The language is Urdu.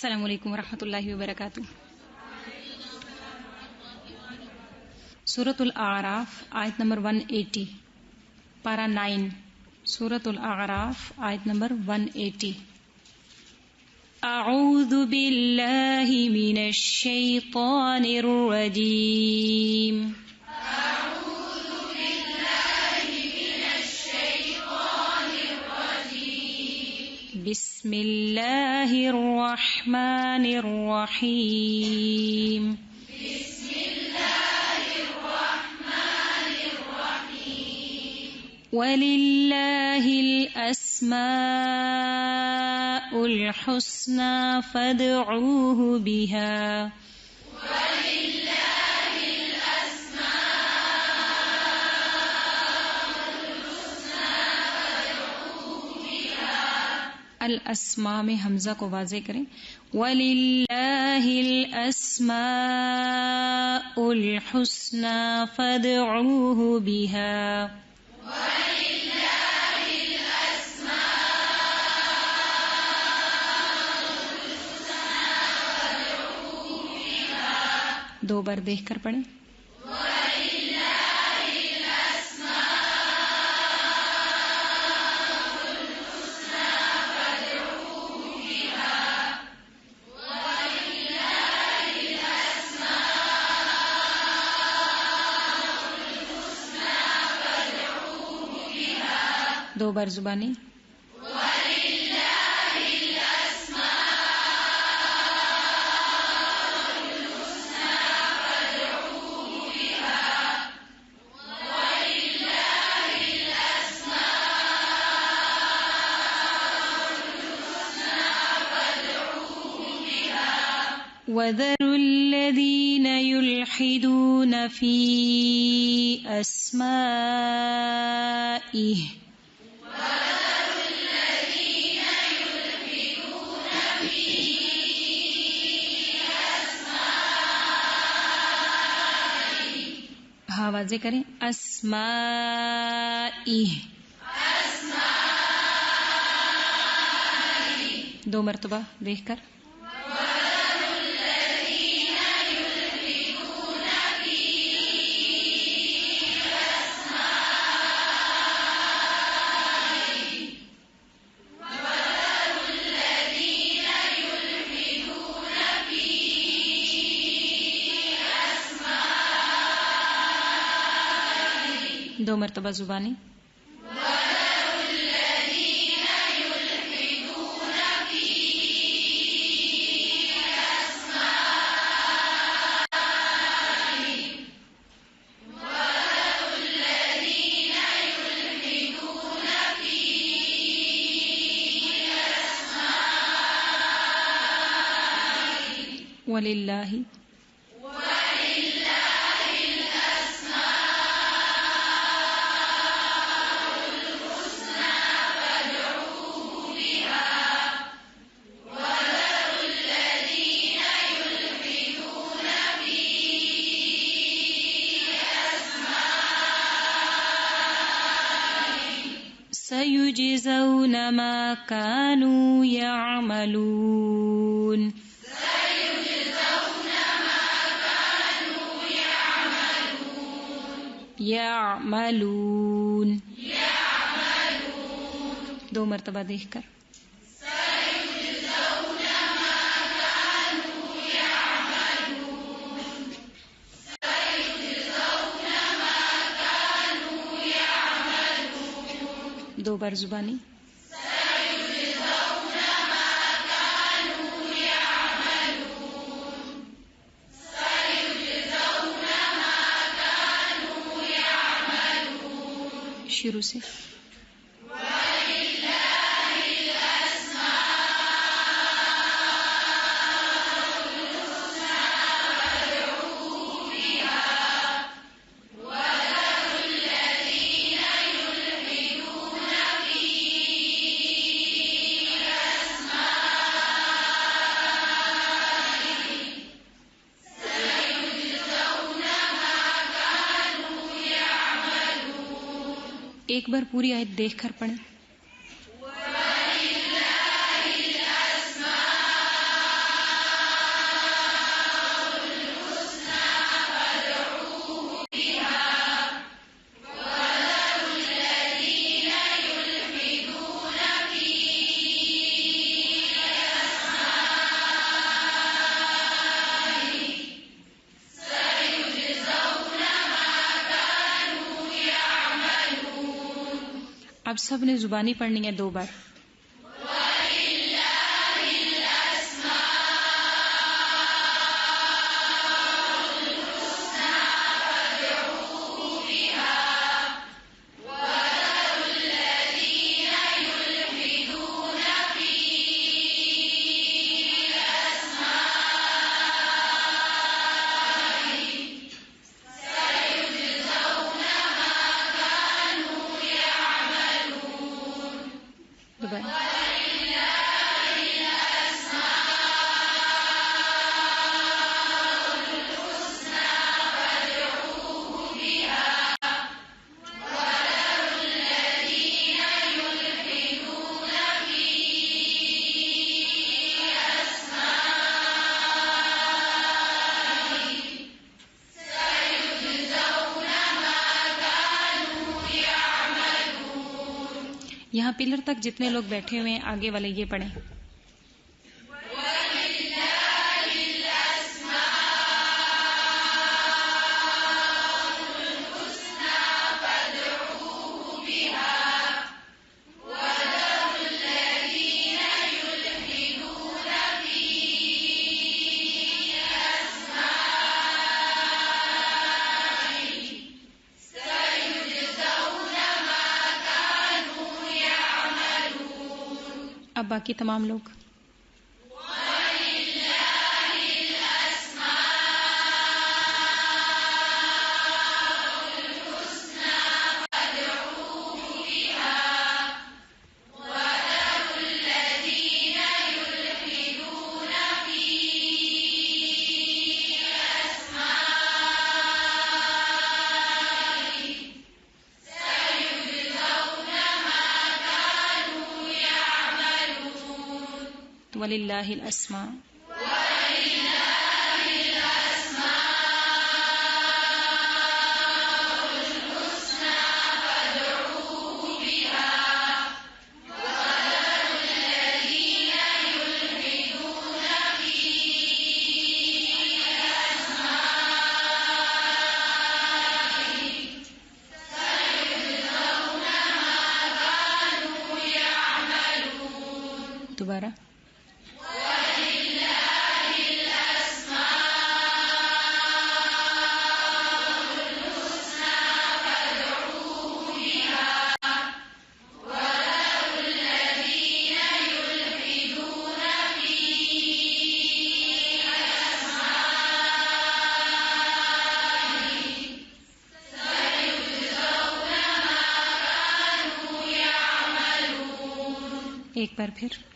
السلام علیکم ورحمۃ اللہ وبرکاتہ۔ سورۃ الاعراف آیت نمبر 180، پارہ 9۔ سورۃ الاعراف آیت نمبر 180۔ اعوذ باللہ من الشیطان الرجیم۔ بسم اللہ الرحمن الرحیم۔ وَلِلَّهِ الْأَسْمَاءُ الْحُسْنَى فَادْعُوهُ بِهَا۔ الاسماء میں حمزہ کو واضح کریں۔ وَلِلَّهِ الْأَسْمَاءُ الْحُسْنَى فَادْعُوهُ بِهَا۔ دو بار دیکھ کر پڑھیں۔ دو بار زبانی۔ وَذَرُوا الَّذِينَ يُلْحِدُونَ فِي أَسْمَائِهِ۔ ہاں واضح کریں۔ اسمائہ، دو مرتبہ دیکھ کر۔ دو مرتبہ زبانی۔ وَلِلَّهِ سَيُجْزَوْنَ مَا كَانُوا يَعْمَلُونَ۔ يَعْمَلُونَ، دو مرتبہ دیکھ کر۔ دو بار زبانی۔ شروع سے۔ ایک بار پوری آیت دیکھ کر پڑھیں۔ آپ سب نے زبانی پڑھنی ہے 2 بار. دوبارہ. یہاں پلر تک جتنے لوگ بیٹھے ہوئے ہیں آگے والے یہ پڑھیں. اب باقی تمام لوگ. وَلِلَّهِ الْأَسْمَاءُ. دوبارہ. ایک بار پھر.